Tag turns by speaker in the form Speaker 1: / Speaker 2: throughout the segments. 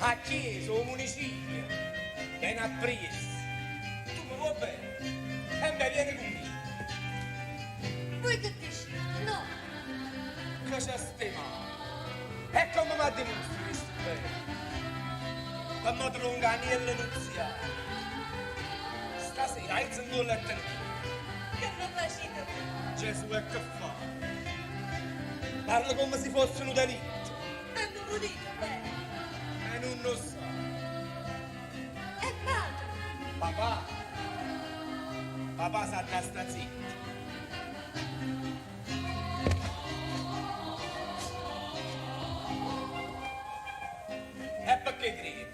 Speaker 1: a chiesa, o municipio, vieni a presa. Tu mi vuoi bene? E me vieni con me.
Speaker 2: Voi che dici? No.
Speaker 1: Che c'è stimato? E come mi ha dimostrato questo bene? Che mi tronca agnello nuziale. Stasera hai zingollo a te.
Speaker 2: Che non facete?
Speaker 1: Gesù e che fa? Parla come se fosse un delitto.
Speaker 2: E non lo dite bene.
Speaker 1: E non lo so.
Speaker 2: E padre?
Speaker 1: Papà. Papà sa sta zitto. E perché credi?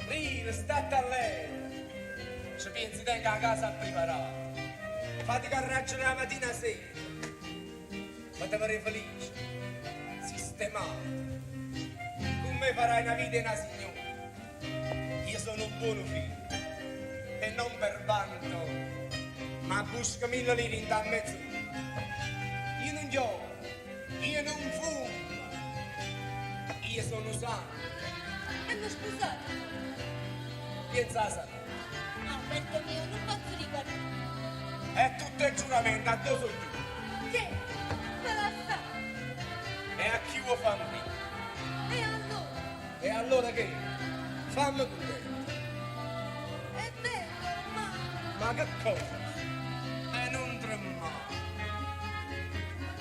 Speaker 1: Rire, state a lei. Ci pensi tenga a casa preparata. Fate carraccio la mattina a sera. Fatemi felice. Sistemato. Tu me farai una vita e una signora. Io sono un buono figlio. E non per vanto, ma busco 1000 lire in da mezzo. Io non gioco. Io non fumo. Io sono sano.
Speaker 2: E non scusate.
Speaker 1: Pensa sano.
Speaker 2: No, perché io non posso ricordare.
Speaker 1: È tutto il giuramento, a dove sono io?
Speaker 2: Che? Me la sa.
Speaker 1: E a chi vuoi farmi?
Speaker 2: E allora?
Speaker 1: E allora che? Fammi pure.
Speaker 2: È vero,
Speaker 1: Ma che cosa? E non tremare.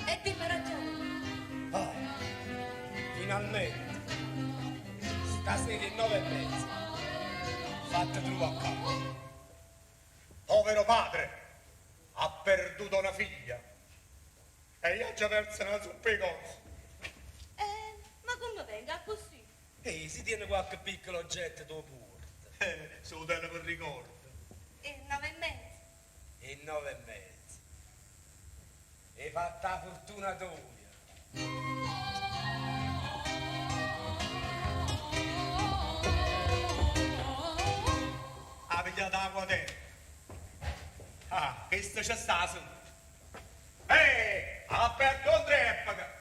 Speaker 2: E dimmi ragione.
Speaker 1: Ah, finalmente. Stasera alle 9:30. Fatta tu a capo. Povero padre. Ha perduto una figlia. E io già perso una zuppa di cose.
Speaker 2: Ma come venga così?
Speaker 1: Ehi, si tiene qualche piccolo oggetto dopo porta. Se lo tiene per ricordo.
Speaker 2: E 9:30.
Speaker 1: E 9:30. E fatta la fortuna tua. Ha pigliato acqua dentro. Ah, questo c'è sta su. Ha aperto un treppaca.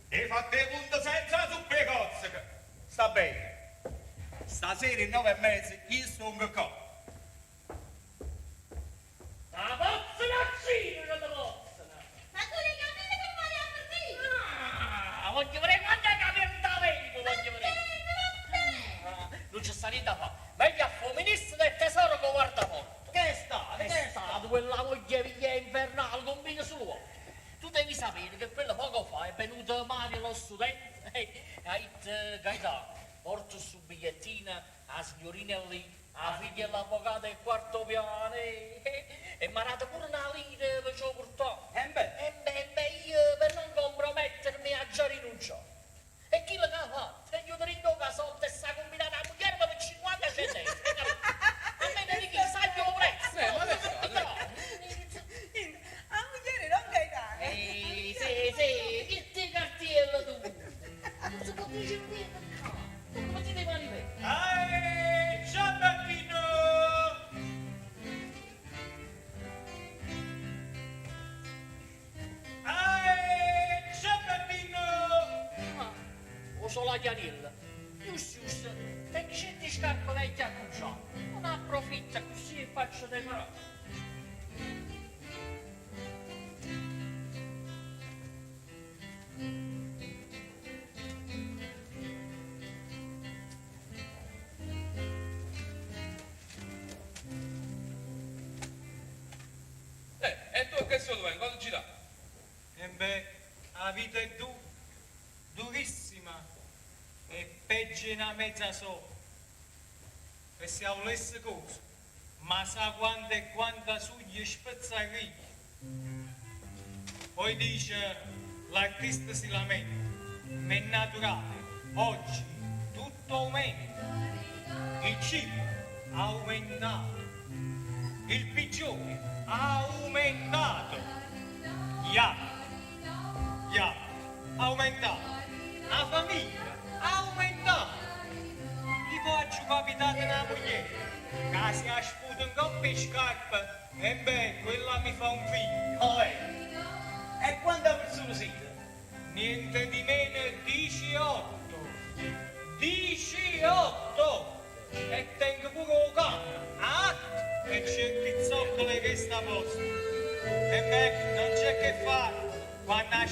Speaker 1: E fate punto senza zuppe cozze. Sta bene. Stasera alle 9:30 io sono qua.
Speaker 3: La pozzana accina, non la pozzana!
Speaker 2: Ma tu le capite che vogliamo partire?
Speaker 3: Voglio vedere quanto è capita vengo, voglio vedere! Non c'è sta niente da fare. Meglio a fu ministro del tesoro che guarda morto. Che è stato quella moglieviglia infernale con vino sull'uomo. Tu devi sapere che quello poco fa è venuto Mario lo studente e ha detto Gaetano, porto su bigliettina a signorina lì, a figlia dell'avvocato del quarto piano e mi ha dato pure una lira per ciò portato. E beh, io per non compromettermi a già rinunciato. E chi l'ha fatto? E io ti rindo che soldi e sta combinata a moglie per 50 centesimi. A me ne dici, sai che lo prezzo?
Speaker 1: Ma che fa?
Speaker 2: A moglie non Gaetano.
Speaker 3: Sì, che ti cartiello tu? Non si può dire niente. Come ti devi arrivare?
Speaker 1: Ciao bambino! Ciao bambino!
Speaker 3: O solo la chiarilla. Giusto, e c'è di scarpe vecchie a cucciare. Non approfitta così e faccio decorare.
Speaker 4: E tu che sono dove? Cosa ci dà?
Speaker 5: E beh, la vita è durissima e peggio di una mezza sola. E se volesse cosa, ma sa quanto e quanta sugli spezzarini. Poi dice, l'artista si lamenta, ma è naturale, oggi tutto aumenta. Il cibo ha aumentato, il pigione ha aumentato, gli altri ha aumentato, la famiglia ha aumentato. Gli faccio capitare una moglie che si ha sputo un coppio di scarpe e beh, quella mi fa un figlio.
Speaker 6: E quante persone siete?
Speaker 5: Niente di meno 18.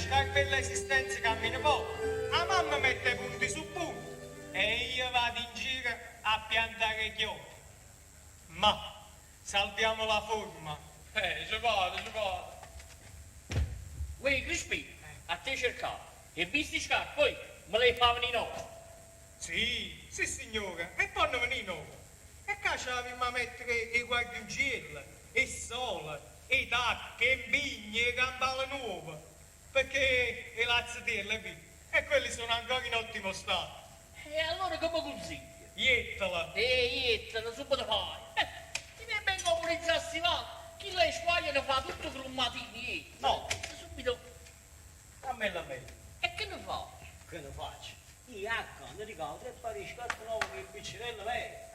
Speaker 5: scarpe l'esistenza cammina poco, la mamma mette punti su punti e io vado in giro a piantare chiodi. Ma salviamo la forma.
Speaker 4: Ci vado, ci vado.
Speaker 3: Uè, Crispino, a te cercato. E visti scarpe, poi me le fa venire no.
Speaker 5: Sì, sì signora, e poi non venire nuovo. E qua c'avevamo a mettere i guardiugielli, il sole, i tacchi, i bigni, i gambale nuove. Perché i lazzatelli, e quelli sono ancora in ottimo stato.
Speaker 3: E allora come consigli?
Speaker 5: Iettala.
Speaker 3: Non subito fai. Ti viene ben comunizzarsi va. Chi lei squaglia ne fa tutto crummatini.
Speaker 5: No.
Speaker 3: Subito.
Speaker 5: A me.
Speaker 3: E che ne fa?
Speaker 6: Che ne faccio? Io accanto ricordo e poi riscatto nuovo che il piccerello vero.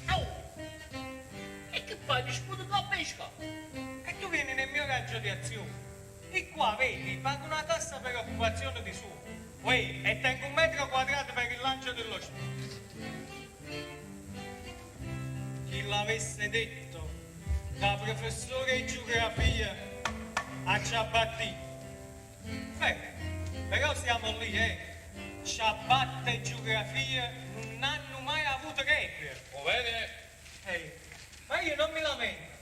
Speaker 3: Au! E che fai? Ti sputo con la pesca?
Speaker 5: E tu vieni nel mio raggio di azione. E qua, vedi, pago una tassa per occupazione di suo. Uè, e tengo 1 metro quadrato per il lancio dello spazio. Chi l'avesse detto da professore di geografia a Ciabattì. Però siamo lì, Ciabatta e geografia non hanno mai avuto regole.
Speaker 4: Va bene?
Speaker 5: Ma io non mi lamento,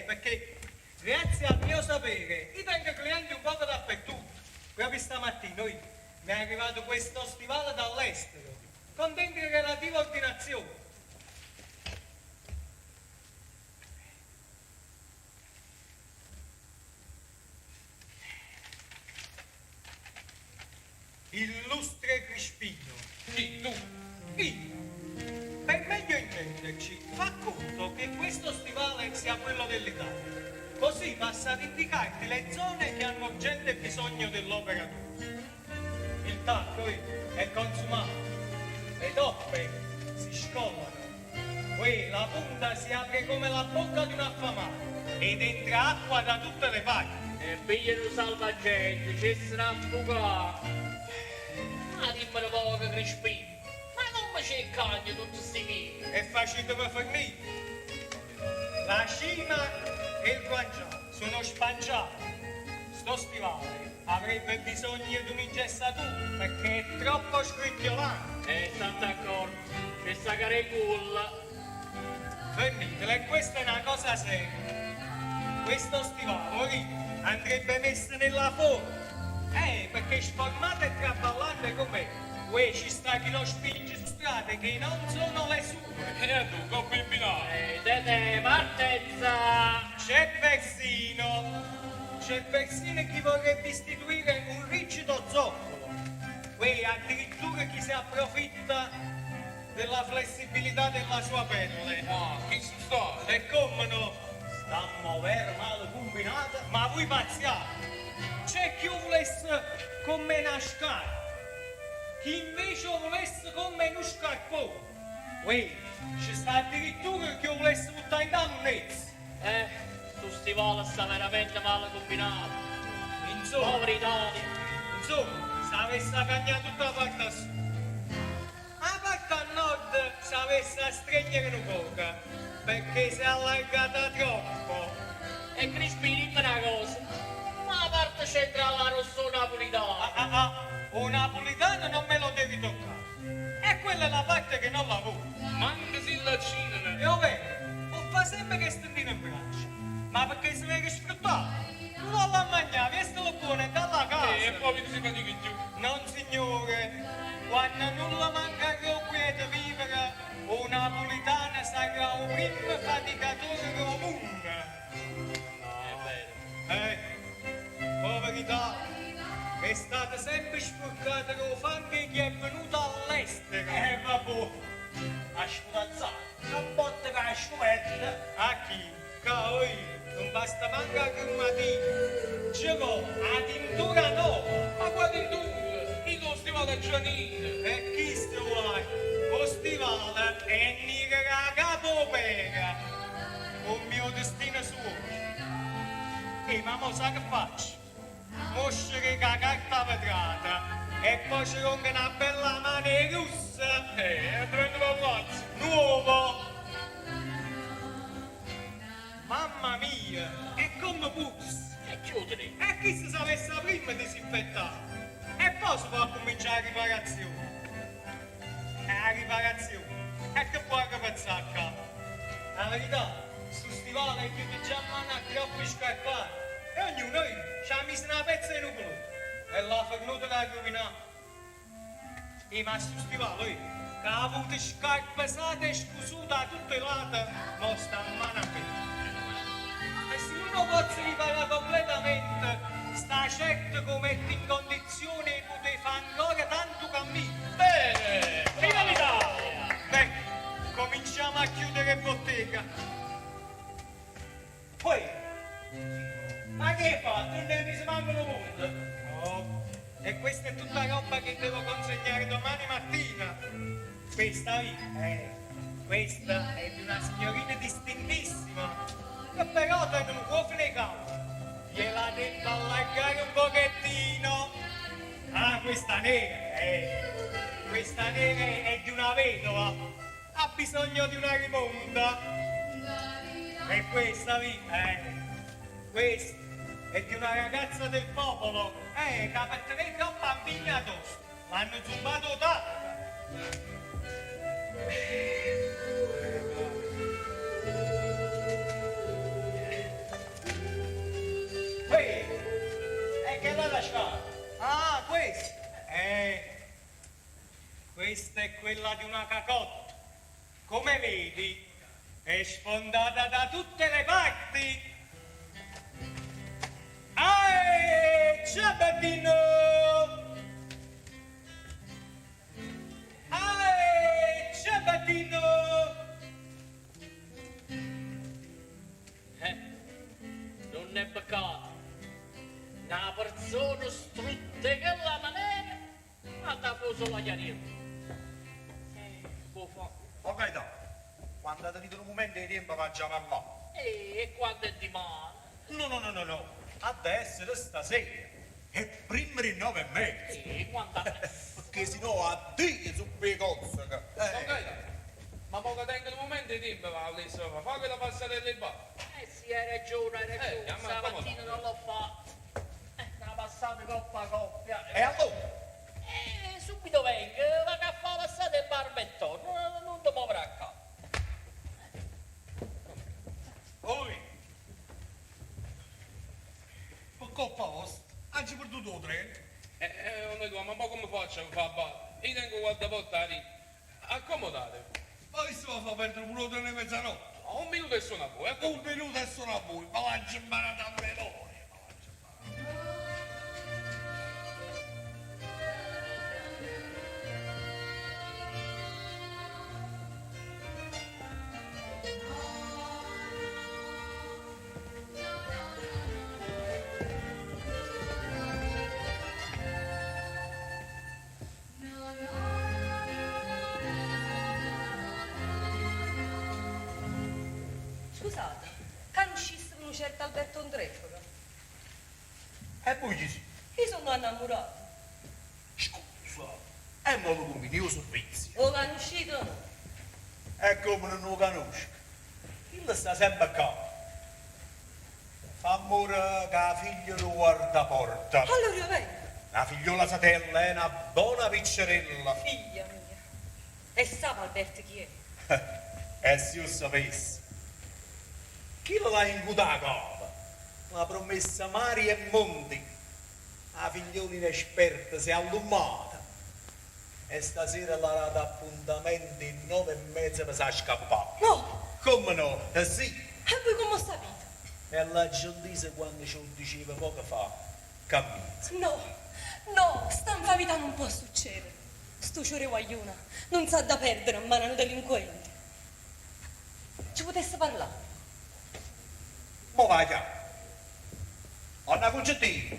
Speaker 5: perché grazie al mio sapere io tengo clienti un po' dappertutto. Proprio stamattina mi è arrivato questo stivale dall'estero, con dentro relativa ordinazione. Illustre Crispino.
Speaker 4: Chi, tu?
Speaker 5: Io, per meglio intenderci, fa conto che questo stivale sia quello dell'Italia. Così passa ad indicarti le zone che hanno urgente bisogno dell'opera tua. Il tacco è consumato, le toppe si scollano, poi la punta si apre come la bocca di un affamato ed entra acqua da tutte le parti.
Speaker 3: E pigliano salvagente, ci sarà fugato. Ma dimmelo poco, Crispino. Ma come c'è il cagno tutti sti chili?
Speaker 5: È facile per fornire. La cima e il guanciale sono spanciati. Sto stivale avrebbe bisogno di un'ingessatura perché è troppo scricchiolante.
Speaker 3: State d'accordo, c'è sta careculla.
Speaker 5: Fornitela, e questa è una cosa seria. Questo stivale andrebbe messo nella forma. Perché sformato e traballante com'è. Uè, ci sta chi lo spinge su strade che non sono le sue.
Speaker 4: E tu, coppa in finale.
Speaker 3: Tete, partenza!
Speaker 5: C'è persino chi vorrebbe istituire un rigido zoccolo. Uè, addirittura chi si approfitta della flessibilità della sua pelle.
Speaker 4: Ah, chi su sta?
Speaker 5: E come no? Stammo vero male combinata, ma voi pazziate. C'è chi volesse come una scarpa, chi invece volesse come uno scarpone. Uè, ci sta addirittura chi volesse buttare in dannezza.
Speaker 3: Sto stivale sta veramente male combinato.
Speaker 5: Insomma,
Speaker 3: Povera Italia.
Speaker 5: insomma, se avesse cagnato tutta la parte a sud. La parte a nord si avesse a stringere un poco, perché si è allargata troppo.
Speaker 3: E Crispino, dimmi una cosa. Ma la parte centrale la rosso napolitana.
Speaker 5: Un napolitano non me lo devi toccare. E quella è la parte che non lavora.
Speaker 4: Manca si la cina.
Speaker 5: E ovvero, non fa sempre che stendino in braccio. Ma perché si vede sfruttato? Non la mangiavi e se lo buone dalla casa.
Speaker 4: E poi si fatica in giù.
Speaker 5: Non signore, quando nulla manca che quiete vivere, un napolitano sarà un primo faticatore comune.
Speaker 3: È vero.
Speaker 5: Poverità, è stata sempre sporcata con fango chi è venuto all'estero.
Speaker 6: Vabbè, a spudazzare, non botte con la scuvetta.
Speaker 5: A chi? Cavoli, non basta manco la crematina. Ce l'ho, la tintura nuova.
Speaker 4: Ma guardi tu, chi lo stivale a Gianino?
Speaker 5: E chi sti vuoi? Lo stivale è nera capopera. Un mio destino suo. E mamma sa che faccio? Moscere con la carta vetrata E poi ci ronca una bella mane russa.
Speaker 4: E prendo l'ammazzo.
Speaker 5: Nuovo. Mamma mia, è come pus.
Speaker 3: E chiudili.
Speaker 5: E chi si sapesse prima disinfettare? E poi si può cominciare la riparazione. La riparazione. E che può pensare a capo? La verità, sto stivale è più di già mano a troppi scarpati. E ognuno ci ha messo una pezza in un culo. E l'ha fornuta da rovinare. E ma sto stivale, che ha avuto scarpe pesate e scusute da tutte le late, non sta a mano a me. E se uno può riparare completamente, sta certo che mette in condizione di poter fare ancora tanto cammino.
Speaker 3: Bene, viva l'Italia!
Speaker 5: Beh, cominciamo a chiudere bottega. Poi, ma che hai fatto? Non ne si mancano mondo? Oh, e questa è tutta roba che devo consegnare domani mattina. Questa questa è di una signorina distintissima, che però te non può fregare. Gliela devo allargare un pochettino. Ah, questa nera è di una vedova, ha bisogno di una rimonta. E questa questa è di una ragazza del popolo, che per tenere troppo bambini addosso, l'hanno zumbato tanto. E che l'ha lasciato? Ah, questa! Questa è quella di una cacotta. Come vedi, è sfondata da tutte le parti. Ciabattino! Ciabattino!
Speaker 3: Non è peccato. Una persona strutta che la maniera ha taposo la chiarina. Può fare.
Speaker 1: Oh Gaetano, quando ha tenuto un momento di tempo facciamo parlare.
Speaker 3: E quando è di mano?
Speaker 1: No. Adesso è stasera. È prima di 9:30.
Speaker 3: E quando
Speaker 1: Perché sennò a Dio su quei cose.
Speaker 4: Ok, ma poco tempo un momento di tempo va all'insomma, fa quella passata del bar.
Speaker 3: sì, hai ragione.
Speaker 4: chiama
Speaker 3: Stamattina non l'ho fatto. Una passata coppa a coppia.
Speaker 1: E allora?
Speaker 3: Subito vengo, vado a fare passata il barbettone, non ti muovere a capo.
Speaker 5: Oi! Ma colpa vostra, hanno perduto il treno?
Speaker 4: Noi due, ma come faccio a fare bar? Io tengo qualche volta lì. Accomodate.
Speaker 5: Ma vi stiamo a fare perdere un minuto e mezzanotte?
Speaker 4: Un minuto e sono a voi, ecco.
Speaker 5: Un minuto e sono a voi, ma l'hanno imparato a memoria.
Speaker 2: Scusate, che uscisse un certo Alberto Andreforo?
Speaker 1: E poi ci sì.
Speaker 2: Io sono innamorato.
Speaker 1: Scusa, è modo come io servizio.
Speaker 2: O l'hanno uscito o no?
Speaker 1: E come non lo conosco. Il sta sempre qua. Fa amore che la figlia lo guarda porta.
Speaker 2: Allora io vengo.
Speaker 1: La figliola satella è una buona piccerella.
Speaker 2: Figlia mia. E sa Alberto chi è?
Speaker 1: E se io sapessi. Chi l'ha incutata capa? La promessa mari e monti. La figliola inesperta si è allumata. E stasera l'ha dato appuntamento in 9:30 per sa scappare.
Speaker 2: No!
Speaker 1: Come no? Sì.
Speaker 2: E voi come sapete?
Speaker 1: E la giudizia quando ce lo diceva poco fa. Cammina.
Speaker 2: No, sta in vita non può succedere. Sto ciore guagliona non sa da perdere a mano a un delinquente. Ci potesse parlare?
Speaker 1: Mo vai già. Ho una concettina.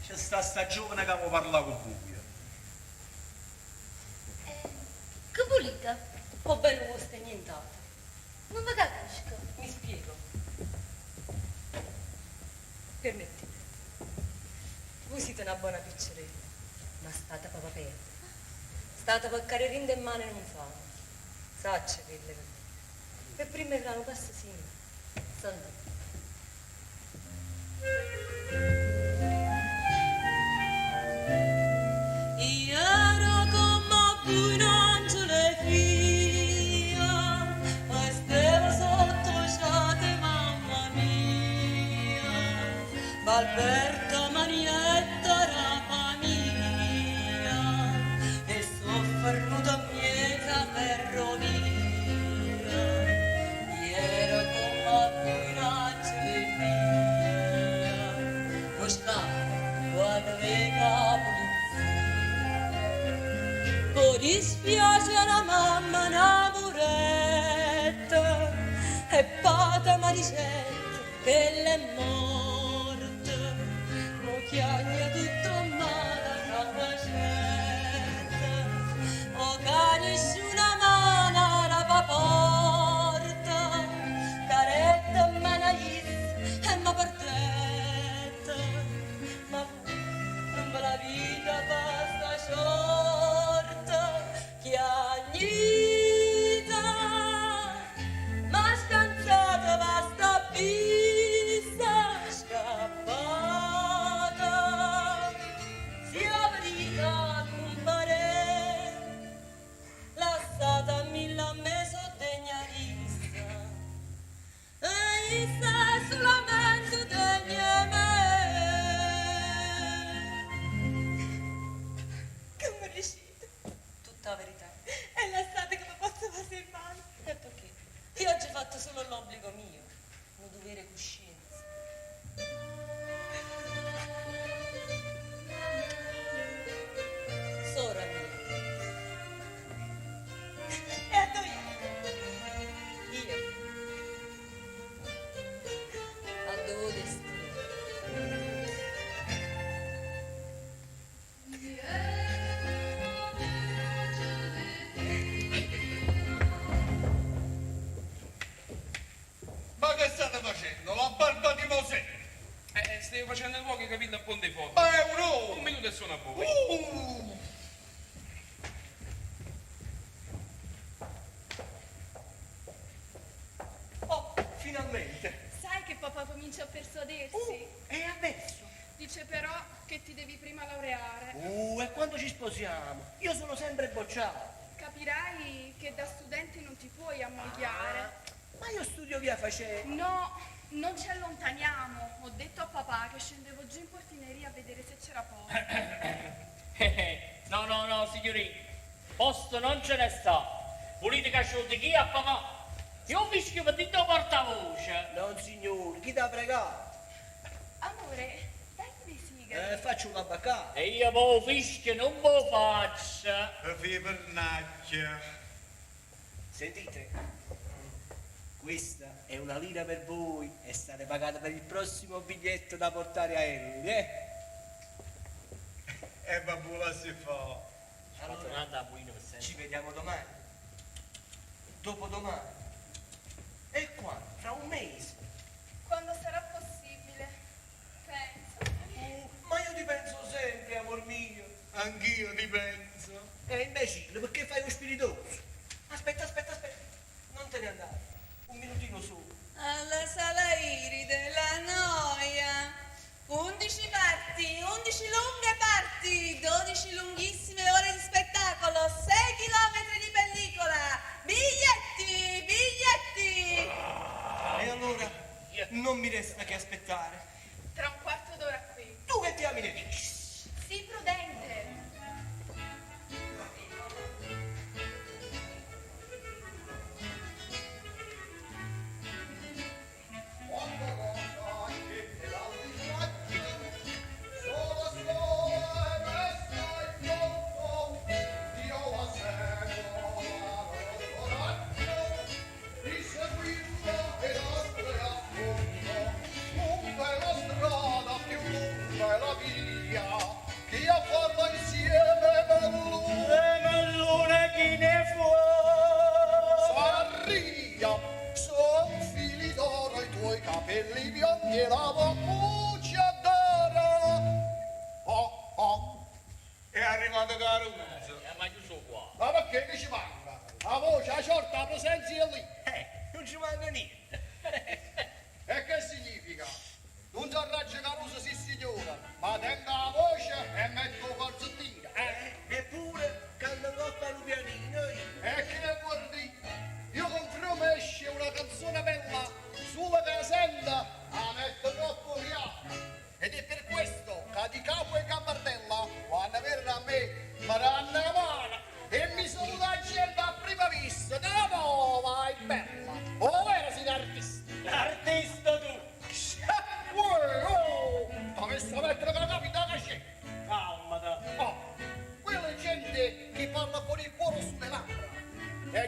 Speaker 1: C'è sta giovane che mi parla con voi.
Speaker 2: Che volete? Va bene questo è nient'altro. Non vi capisco. Mi spiego. Permettete. siete una buona piccerella, ma state proprio aperta. State per carrerinde in mano e non fanno. Sacce quelle. E prima che non passa sì. Santa. Io ero come un angelo fia, e stavo sotto ciate, mamma mia. Alberta Marietta rapa mia, e soffernuta mieta per rovia. Ero come un angelo fia, mosca, guarda le mi dispiace la mamma innamorata e pata Maricetta che l'è morta, mo chiagna tutto male capacetta, o canisce una mano alla porta, caretta manais e ma partetta, ma non ve la vita basta shorta, chiagnita, ma scansata basta pista scappata, sia verità compare, lasciata mille me so degna vista, e sta solamente degna me. Che mi riuscite? Tutta la verità. E la strada che mi posso fare in mano. E perché? Io oggi ho fatto solo l'obbligo mio, un dovere coscienza. Sora mia. E a tu io. Al tuo destino.
Speaker 7: Ma che state facendo? La barba di Mosè!
Speaker 4: Stiamo facendo il luogo, capito, a Ponte Foto.
Speaker 7: Ma è un
Speaker 4: Un minuto e suona a voi.
Speaker 7: Oh, finalmente!
Speaker 8: Sai che papà comincia a persuadersi?
Speaker 7: E adesso?
Speaker 8: Dice però che ti devi prima laureare.
Speaker 6: E quando ci sposiamo? Io sono sempre bocciato.
Speaker 8: Capirai che da studente non ti puoi ammogliare.
Speaker 6: Ma io studio via facendo.
Speaker 8: No, non ci allontaniamo. Ho detto a papà che scendevo giù in portineria a vedere se c'era posto.
Speaker 3: No, signorina. Posto non ce ne sta. Volete che asciutti chi a papà? Io fischio per dito portavoce.
Speaker 6: Non signore, chi ti ha pregato?
Speaker 8: Amore, dai dei sigari.
Speaker 6: Faccio una baccata.
Speaker 3: E io mo fischio non lo faccio.
Speaker 7: Fibernaccia!
Speaker 6: Sentite, questa è una lira per voi e state pagate per il prossimo biglietto da portare a Henry,
Speaker 7: E babbo la si fa!
Speaker 6: Allora, ci vediamo domani, dopodomani, e quando? Fra un mese.
Speaker 8: Quando sarà possibile. Pensa.
Speaker 6: Ma io ti penso sempre, amor mio.
Speaker 7: Anch'io ti penso!
Speaker 6: Imbecille, perché fai lo spiritoso? Aspetta, non te ne andare, un minutino solo.
Speaker 2: Alla sala iride, la noia. 11 parti, 11 lunghe parti, 12 lunghissime ore di spettacolo, 6 chilometri di pellicola, biglietti!
Speaker 6: E allora non mi resta che aspettare.
Speaker 8: Tra un quarto d'ora qui.
Speaker 6: Tu che diamine dici?
Speaker 8: Sii prudente.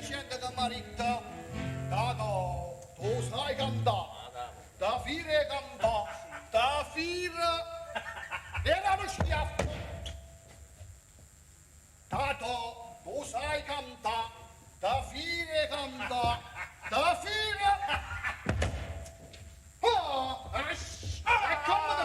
Speaker 9: gente che maritta, Tato, tu sai cantare, da fire cantare, da fire, era lo schiaffo. Tato, tu sai cantare, da fire cantare, da fire. Oh, e come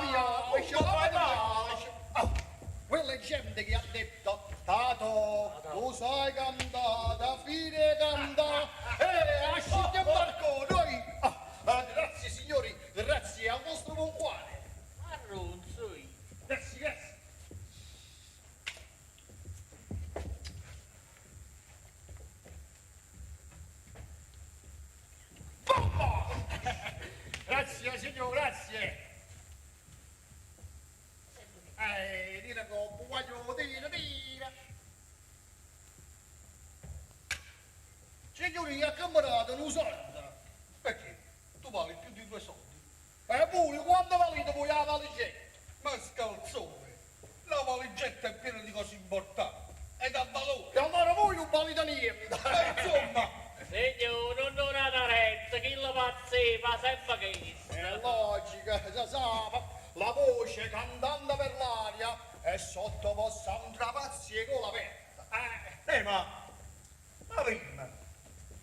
Speaker 9: quella gente che ha detto, Tato, tu sai cantare, da fine cantare, asciutti in barco, noi. Grazie signori, grazie al vostro buon cuore.
Speaker 3: Arruzzi.
Speaker 9: Grazie, grazie. Bomba! Grazie signor, grazie. Dire che voglio dire. Signori, a camarata non solda. Perché? Tu vali più di 2 soldi. E voi, quando valete voi la valigetta? Ma scalzone, la valigetta è piena di cose importanti. E da valore. E allora voi non valete niente. Insomma.
Speaker 3: Signore, non date retta, chi la pazziva sempre che
Speaker 9: È logica, si sa. La voce cantando per l'aria è sottoposta a un travazio con la aperta.
Speaker 7: Ma prima,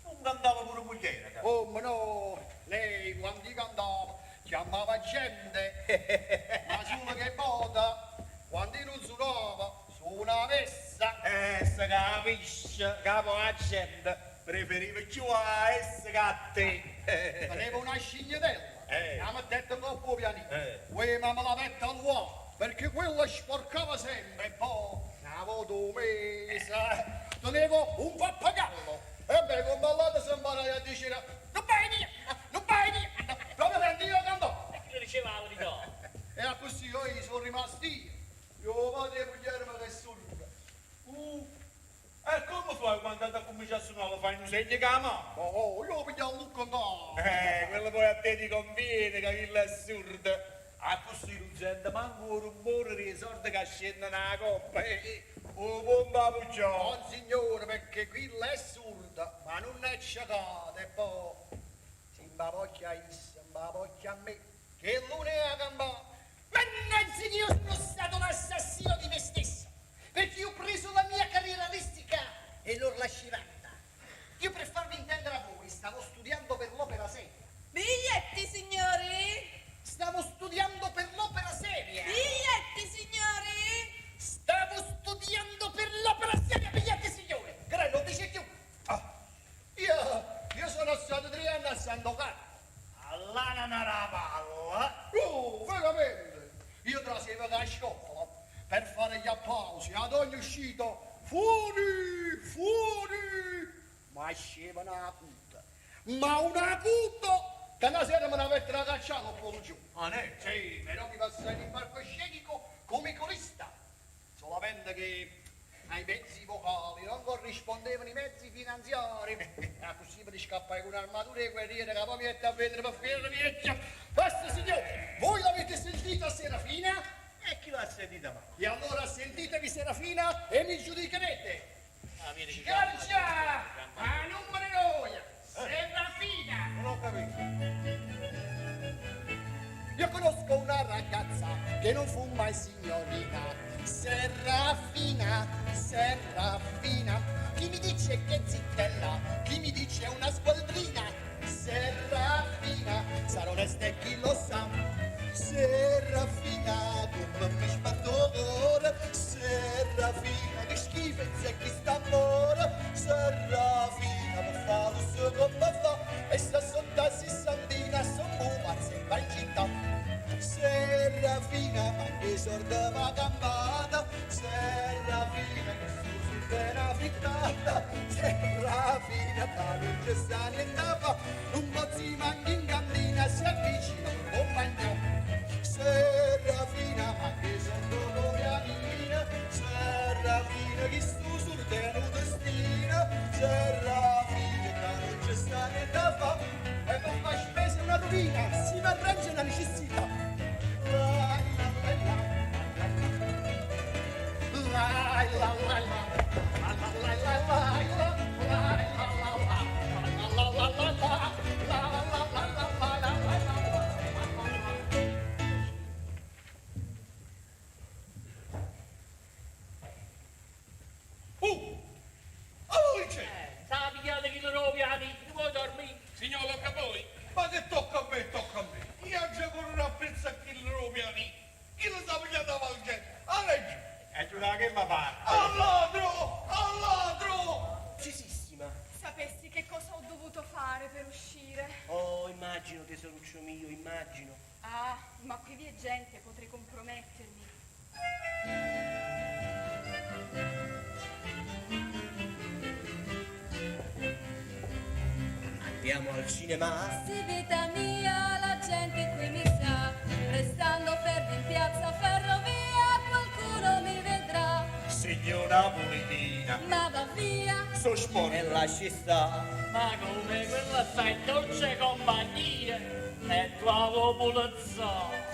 Speaker 7: non cantava pure Pugliera,
Speaker 9: Oh, ma no, lei quando cantava chiamava gente, ma solo che vota, quando non suonava, suona messa.
Speaker 7: se capisce, capo la gente, preferiva più a essa che a te.
Speaker 9: Aveva una scignatella, abbiamo detto con un po' pianino, poi ma me la mette all'uomo, perché quella sporcava sempre, e poi una volta un mese, tenevo un pappagallo, e beh, con ballata si impara a dire, non vai niente, proprio per io cantò.
Speaker 3: Io dicevo la verità.
Speaker 9: E così io sono rimasti io vado a pugliarmi che sorda.
Speaker 7: E come fai quando andate a cominciare a suonare? Lo fai in un segno che ama?
Speaker 9: Oh, io piglio il lucco no.
Speaker 7: Quello poi a te ti conviene, che è assurdo. A così non sente manco un rumore di sordi che scende nella coppa. Un bomba pucciò.
Speaker 9: Non signore, perché quella è sorda, ma non è sciacata. E poi si imbavocchia a essa, imbavocchia a me, che è l'unica gamba. Mannaggia che io sono stato l'assassino di me stesso, perché io ho preso la mia carriera artistica e l'ho lasciata. Io per farvi intendere a voi stavo studiando per l'opera seria.
Speaker 2: Biglietti, signori?
Speaker 9: Stavo studiando per l'opera seria.
Speaker 2: Biglietti, signori?
Speaker 9: Stavo studiando per l'opera seria, biglietti signore. Che non dice più. Io sono stato 3 anni a Sandocarlo.
Speaker 7: All'ana nella palla.
Speaker 9: Oh, veramente. Io trasevo da scuola per fare gli applausi ad ogni uscito. Fuori, fuori. Ma sceva una puta. Ma una puta che una sera me la mette la cacciata un po' giù.
Speaker 7: Ah, ne?
Speaker 9: Sì, però mi passai in palcoscenico come corista. Solamente che ai mezzi vocali non corrispondevano i mezzi finanziari. Era possibile scappare con un'armatura e guerriere che poi mi mette a vedere per fare vecchia. Basta signore, voi l'avete sentita Serafina?
Speaker 7: E chi l'ha sentita ma?
Speaker 9: E allora sentitevi Serafina e mi giudicherete.
Speaker 3: Ah, vieni che
Speaker 9: Scarcia! Ma non me ne noia! Serafina!
Speaker 7: Non ho capito.
Speaker 9: Io conosco una ragazza che non fu mai signorina. Serafina, Serafina. Chi mi dice che è zittella, chi mi dice una squadrina. Serafina, sarà onesta e chi lo sa. Serafina, come mi spattora. Serafina, che schifezza e chi sta amore. Serafina, per fare lo so come fa. E sta sotto a sessantina, son pupazze e va in città. Serafina, ma che sorda va campata. Serafina, che su appena frittata. Serafina, da non c'è sta niente a fa. Un po' si manca in cantina, si avvicina un po' bagno. Serafina, ma che sorda va pianina. Serafina, che stu sul teno destino. Serafina, da non c'è sta niente a fa. E non fa spesa una rovina, si arrangia una necessità. La la la la la la la la la la la la la
Speaker 8: pagare per uscire?
Speaker 6: Oh, immagino, tesoruccio mio, immagino.
Speaker 8: Ah, ma qui vi è gente, potrei compromettermi.
Speaker 6: Andiamo al cinema?
Speaker 10: Sì, vita mia, la gente qui mi sa, restando fermi in piazza Ferrovia, qualcuno mi vedrà,
Speaker 7: Signora Politina,
Speaker 10: ma va via.
Speaker 7: so sporco.
Speaker 6: E lasci sta.
Speaker 3: Ma come quella sta in dolce compagnia e tua popolazione.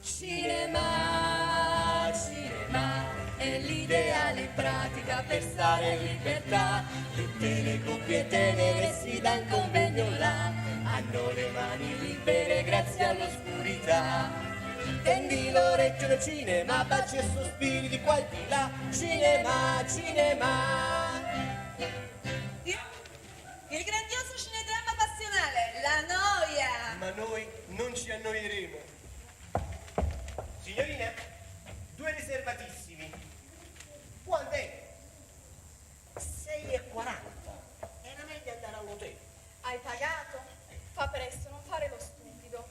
Speaker 10: Cinema, cinema, è l'ideale in pratica per stare in libertà. Tutte le coppie tenere si dan convegno là, hanno le mani libere grazie all'oscurità. Tendi l'orecchio del cinema, baci e sospiri di qua e di là. Cinema, cinema.
Speaker 2: Il grandioso cinedramma passionale, La Noia.
Speaker 6: Ma noi non ci annoieremo. Signorina, 2 riservatissimi. Quant'è? 6,40. Era meglio andare all'hotel.
Speaker 8: Hai pagato? Fa presto, non fare lo stupido.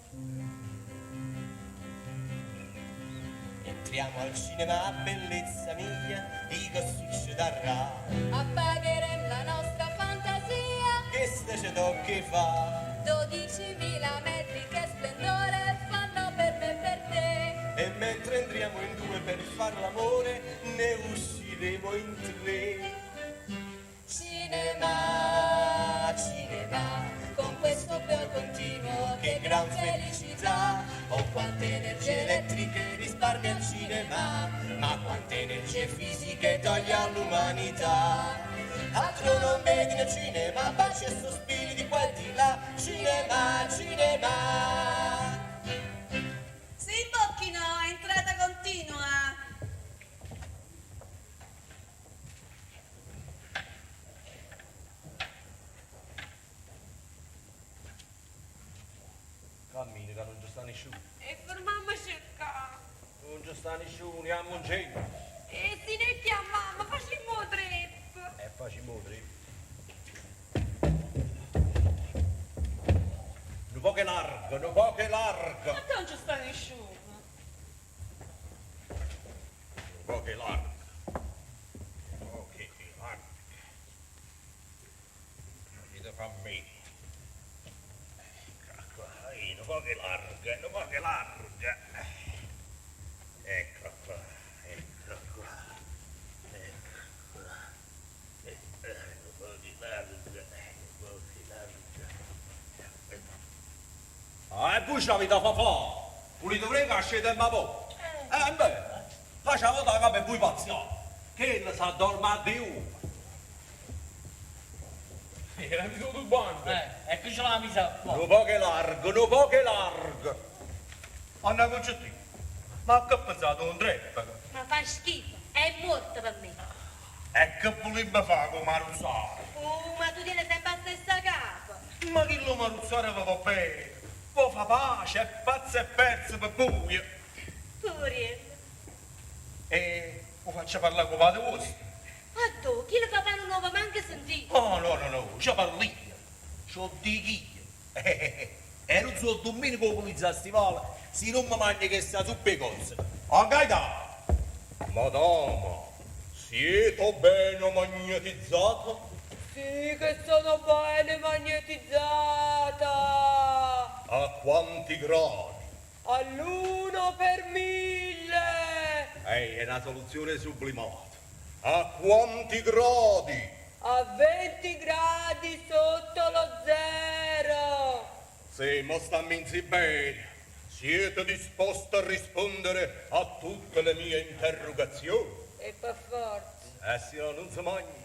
Speaker 6: Entriamo al cinema, bellezza mia, dico succede darà.
Speaker 10: Appagheremo la nostra fantasia,
Speaker 6: Che sta c'è tocchi fa?
Speaker 10: 12.000 metri che splendore fanno per me e per te.
Speaker 6: E mentre entriamo in 2 per far l'amore, ne usciremo in 3.
Speaker 10: Cinema, cinema, con questo per continuo, che gran felicità. Oh, quante energie elettriche risparmia il cinema, ma quante energie fisiche toglie all'umanità. Altro non vedi nel cinema, baci e sospiri di qua e di là. Cinema, cinema.
Speaker 2: Si imbocchino, entrata continua.
Speaker 7: Cammini che non ci sta nessuno.
Speaker 8: E fermiamoci qua.
Speaker 7: Non ci sta nessuno, andiamo in giro.
Speaker 8: E si ne chiama, ma facciamo trip.
Speaker 7: E facciamo tre. Un po' che largo, un po' che largo.
Speaker 2: Ma non ci sta nessuno.
Speaker 7: Un po' che largo. Un po' che largo. Vedete fra me. Ecco qua, un po' che larga, un po' che larga. Ecco qua, ecco qua. Ecco qua. Un po' che larga, un po' che larga. Ah, e poi c'avete da fa. Pulite prega, scende ma po'. Beh, facciamo da capo e poi pazziamo. Che ne sa dormire di uno.
Speaker 4: Era di tutto bando.
Speaker 3: E qui ce l'ha misa qua.
Speaker 7: Un po' che largo, un po' che largo. Andiamo con te. Ma che pensate un treppa?
Speaker 10: Ma fa schifo, è morto per me.
Speaker 7: E che voleva fare con Maruzzare?
Speaker 10: Oh, ma tu tieni sempre la stessa capa.
Speaker 7: Ma chi lo Maruzzare va bene? Poi fa pace, è pazzo e perso per buio.
Speaker 10: Poverello.
Speaker 7: E lo faccio parlare con padre vostro.
Speaker 10: Ma tu, chi le fa fare un nuovo manca sentito?
Speaker 7: Oh, no, ci parli io. C'ho di chi. E non so Domenico con i stivali, si non mi mangia che sta su pe cose. A gaita! Madama, siete bene magnetizzata?
Speaker 11: Sì, che sono bene magnetizzata!
Speaker 7: A quanti gradi?
Speaker 11: all'1/1000!
Speaker 7: È una soluzione sublimata. A quanti gradi?
Speaker 11: A 20 gradi sotto lo zero!
Speaker 7: Sì, ma stammi insieme bene. Siete disposti a rispondere a tutte le mie interrogazioni?
Speaker 11: E per forza!
Speaker 7: Sì, non si mangi.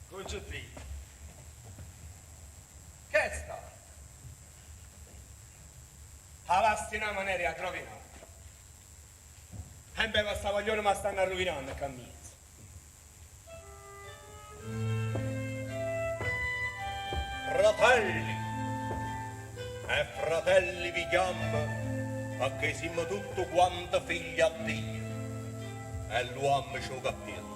Speaker 1: Concettino. Che sta? Avanti una maniera a trovinare. E beh, questa coglione mi stanno rovinando il cammino.
Speaker 7: Fratelli, fratelli vi chiamo, a che siamo tutto quanto figli a Dio. e l'uomo ci capiva.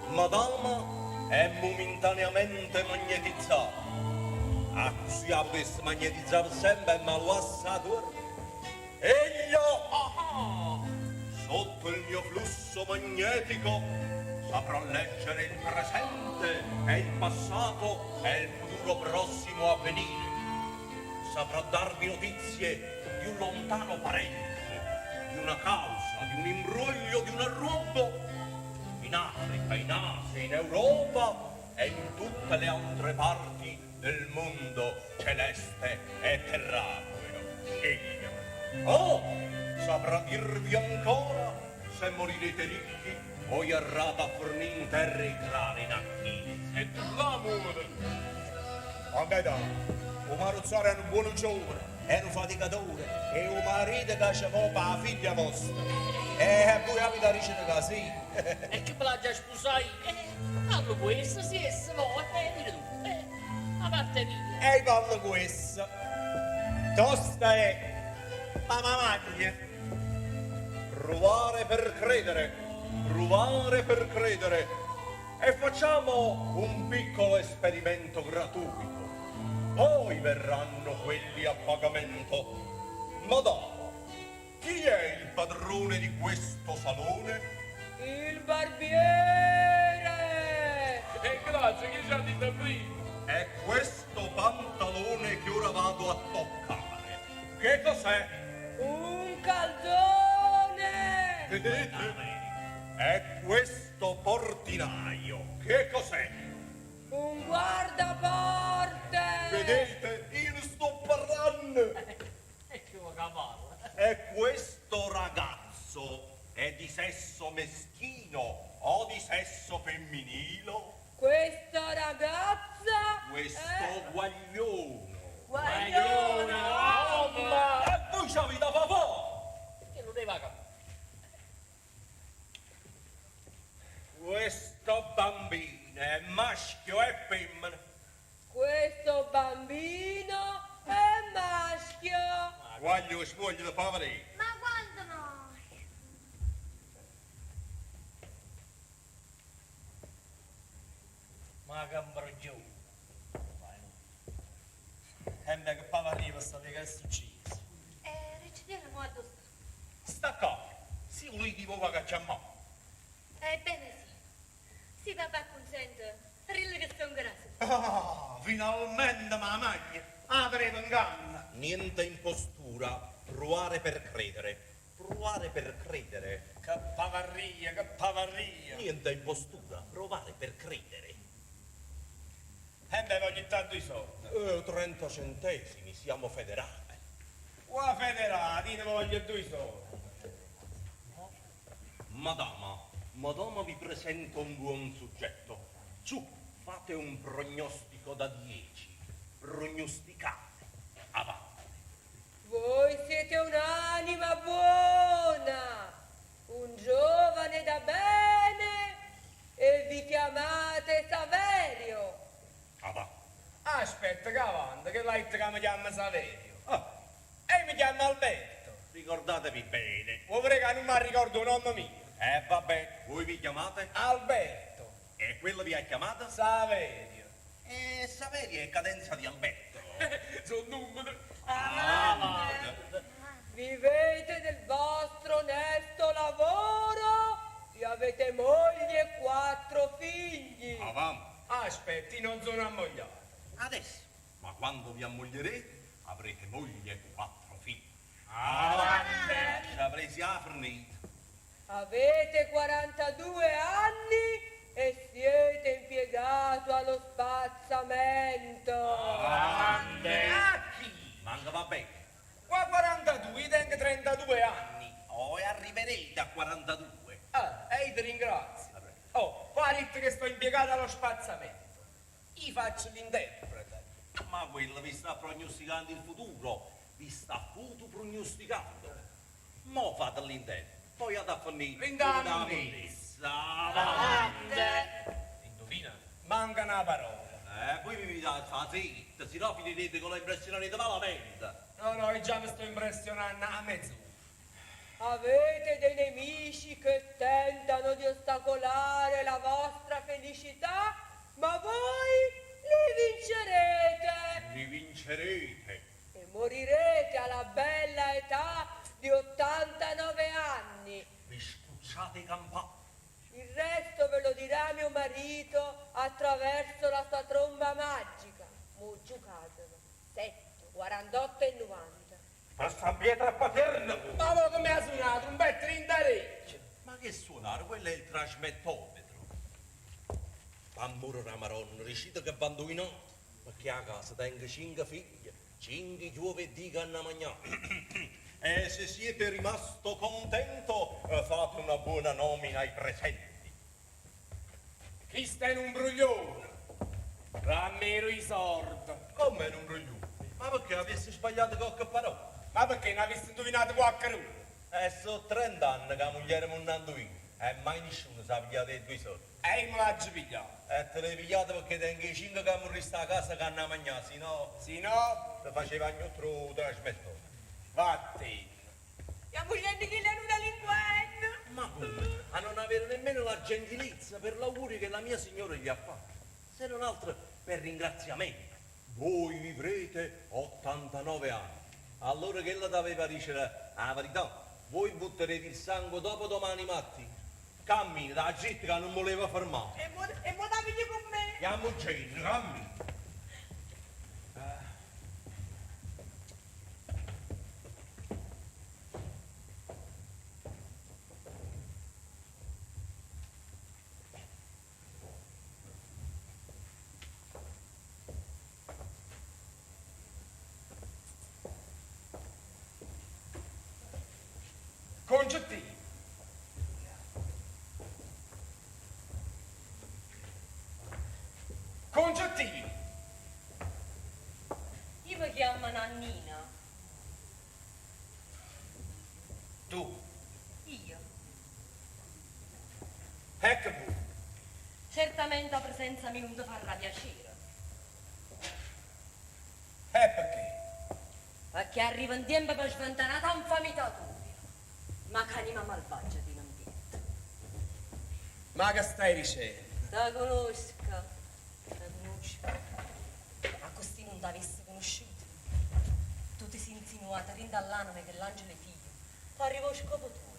Speaker 7: Madama è momentaneamente magnetizzata. Ah, così avesse magnetizzato sempre e maluassato. E io, sotto il mio flusso magnetico, saprò leggere il presente e il passato e il futuro prossimo a venire. Saprò darvi notizie di un lontano parente, di una causa, di un imbroglio, di un arrobo. In Africa, in Asia, in Europa e in tutte le altre parti del mondo celeste e terraqueo. Oh, saprà dirvi ancora se morirete ricchi o errate a fornire in terra i crani nacchi.
Speaker 4: E tu l'amore.
Speaker 7: Anche o Maruzzaro è un buon giovane, è un faticatore, e un marito che ci va per la figlia vostra. E poi abita a ricevere così.
Speaker 3: E che me l'ha già sposai? Parlo questo, sì, e se no, dire tu. A parte mia.
Speaker 7: E parlo questo. Tosta è mamma magna. Provare per credere, provare per credere. E facciamo un piccolo esperimento gratuito. Poi verranno quelli a pagamento. Madonna, chi è il padrone di questo salone?
Speaker 11: Il barbiere!
Speaker 4: E grazie, che ci ha detto prima?
Speaker 7: È questo pantalone che ora vado a toccare. Che cos'è?
Speaker 11: Un caldone!
Speaker 7: Vedete? È questo portinaio. Che cos'è?
Speaker 11: Un guardaporte!
Speaker 7: Vedete? Io ne sto parlando.
Speaker 3: E che vuoi cavallo?
Speaker 7: E questo ragazzo è di sesso meschino o di sesso femminile?
Speaker 11: Questa ragazza
Speaker 7: Questo guaglione.
Speaker 11: Guaglione,
Speaker 3: mamma!
Speaker 7: E voi c'avete da papà!
Speaker 3: Che non deve capire.
Speaker 7: Questo bambino è maschio e femmina.
Speaker 11: Questo bambino è maschio!
Speaker 7: Guaglio si voglia da pavarì.
Speaker 8: Ma quando no?
Speaker 3: Ma cambroggiù.
Speaker 1: Sembra che pavarì per sapere che è successo.
Speaker 8: Recitiamo molto.
Speaker 7: Sta qua, si lui di voi che c'è mo.
Speaker 8: Ebbene sì. Sì, papà consente. Rille che sono grasso.
Speaker 7: Ah, finalmente mamma avremo in canna. Niente impostura, provare per credere. Provare per credere.
Speaker 1: Che pavarria, che pavarria.
Speaker 7: Niente impostura, provare per credere.
Speaker 1: E beh, voglio tanto i soldi.
Speaker 7: 30 centesimi, siamo federali.
Speaker 1: Qua federati, ne voglio 2 soldi.
Speaker 7: Madama vi presento un buon soggetto. Su, fate un prognostico da 10. Prognosticate. Avanti.
Speaker 11: Voi siete un'anima buona, un giovane da bene e vi chiamate Saverio.
Speaker 7: Avanti.
Speaker 1: Aspetta, che avanti, che l'hai detto che mi chiama Saverio.
Speaker 7: Ah,
Speaker 1: E mi chiama Alberto.
Speaker 7: ricordatevi bene.
Speaker 1: Vuoi vedere che non mi ricordo il nome mio?
Speaker 7: Vabbè, voi vi chiamate?
Speaker 1: Alberto.
Speaker 7: E quello vi ha chiamato?
Speaker 1: Saverio.
Speaker 7: Saveri è cadenza di Alberto.
Speaker 4: Sono numeri.
Speaker 11: Vivete del vostro onesto lavoro e avete moglie e 4 figli.
Speaker 7: Avanti.
Speaker 1: Aspetti, non sono ammogliato.
Speaker 7: Adesso, ma quando vi ammoglierete avrete moglie e 4 figli. Ci avrete fornito.
Speaker 11: Avete 42 anni e siete impiegato allo spazzamento.
Speaker 1: A chi?
Speaker 7: Manca va bene.
Speaker 1: Qua 42, io tengo 32 anni.
Speaker 7: E arriverete a 42.
Speaker 1: E io ti ringrazio. Oh, pare che sto impiegato allo spazzamento. Io faccio l'interprete.
Speaker 7: Ma quello vi sta prognosticando il futuro. Vi sta prognosticando. Mo fate l'intento. Poi ad affinire.
Speaker 1: Indovina? Manca una parola.
Speaker 7: Poi vi date la zitta, si no finirete con la impressione di malamente.
Speaker 1: No, io già mi sto impressionando a mezz'ora.
Speaker 11: Avete dei nemici che tentano di ostacolare la vostra felicità, ma voi li vincerete
Speaker 7: Li vincerete.
Speaker 11: e morirete alla bella età di 89 anni.
Speaker 7: Vi spuzzate i campani.
Speaker 11: Il resto ve lo dirà mio marito attraverso la sua tromba magica. Mo giocatelo. 7, 48 e 90.
Speaker 7: Ma sta pietra paterna.
Speaker 1: Ma voi come ha suonato? Un bel trindarecchio.
Speaker 7: Ma che suonare? Quello è il trasmettometro. Amore Ramaron, riuscite che bambino? Perché a casa tengo 5 figlie, 5 giovedì che hanno mangiato. E se siete rimasto contento, fate una buona nomina ai presenti.
Speaker 1: Chi sta in un bruglione? Rammero i sordi.
Speaker 7: Come in un bruglione? Ma perché avessi sbagliato qualche parola?
Speaker 1: Ma perché non avessi indovinato qualcuno?
Speaker 7: Sono 30 anni che la moglie mi andando io e mai nessuno sa pigliare i tuoi soldi.
Speaker 1: E me l'ha pigliato.
Speaker 7: E te l'hai pigliato perché tengo i 5 che mi resta a casa che hanno mangiato, se no
Speaker 1: Se no,
Speaker 7: te facevano altro trasmetto.
Speaker 1: vattene.
Speaker 2: La moglie di chi è una delinquente.
Speaker 7: Ma come? A non avere nemmeno la gentilezza per l'augurio che la mia signora gli ha fatto, se non altro per ringraziamento. Voi vivrete 89 anni. Allora che la doveva dire la verità? Voi butterete il sangue dopo domani mattina. Cammina, da gente che non voleva fermare.
Speaker 2: E mo da venire con me.
Speaker 7: Andiamo gente, cammina.
Speaker 1: Congetti. Congetti.
Speaker 10: Io mi chiamo Nannina.
Speaker 1: Tu.
Speaker 10: Io.
Speaker 1: Ecco tu.
Speaker 10: Certamente la presenza mia non ti farà piacere.
Speaker 1: E perché?
Speaker 10: Perché arriva un tempo per sventare una infamità tua. Ma che anima malvagia di l'ambiente.
Speaker 1: Ma che stai dicendo?
Speaker 10: La conosco. La conosco. Ma così non t'avessi conosciuto. Tu ti sei insinuata fin dall'anima che l'angelo è figlio. Ti arrivo a scopo tuo.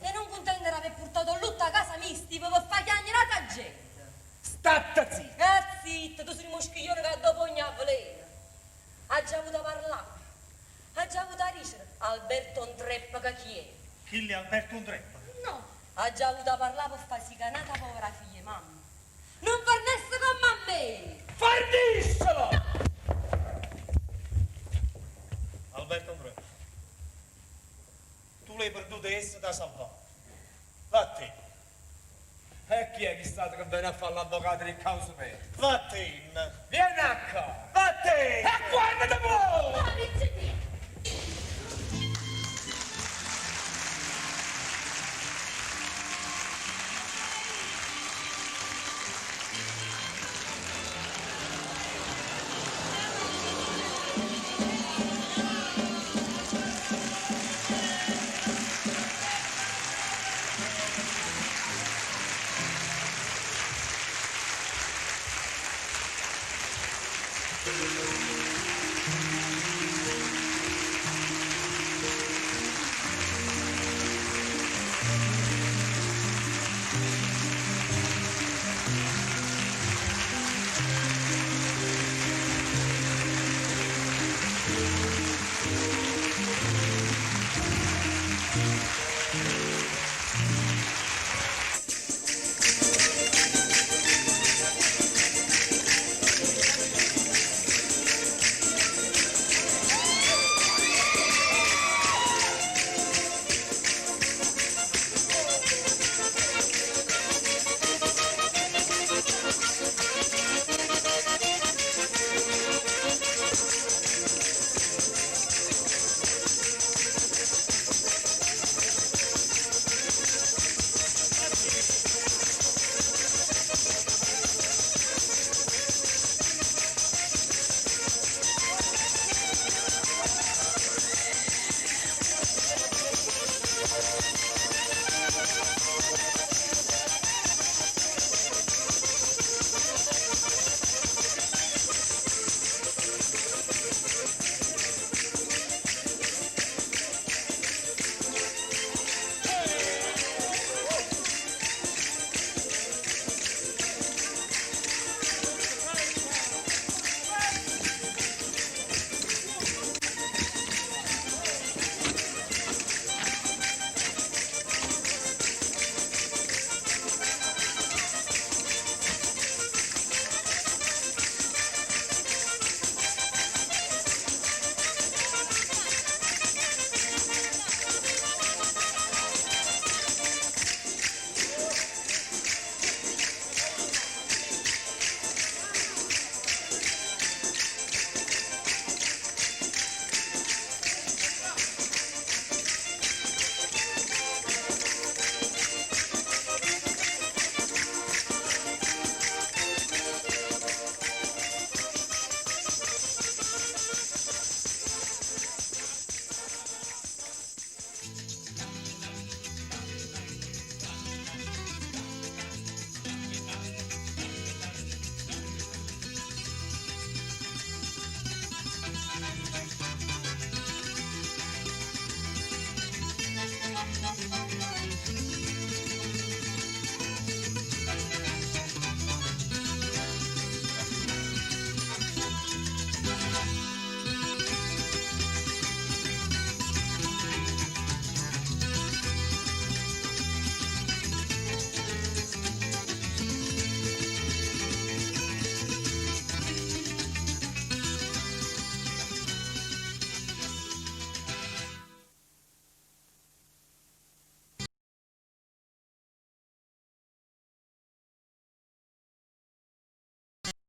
Speaker 10: E non contento di aver portato lutto a casa mistica per far chiagnare a gente.
Speaker 1: Statta zitta.
Speaker 10: Zitto, tu sei un moschiglione che dopo ogni avvelena. Ha già avuto a parlare. Ha già avuto a dicere Alberto Ontreppa che chi è?
Speaker 5: Chi è Alberto Ontreppa?
Speaker 10: No, ha già avuto a parlare per far sì canata povera figlia, mamma. Non farnesse come a me!
Speaker 1: Farniscelo!
Speaker 5: Alberto Ontreppa. Tu l'hai perduto e essa da salvato. Vattene.
Speaker 1: E chi è che stato che viene a fare l'avvocato in causa mia?
Speaker 5: Vattene.
Speaker 1: Vieni a qua!
Speaker 5: Vattene.
Speaker 1: E guardate voi!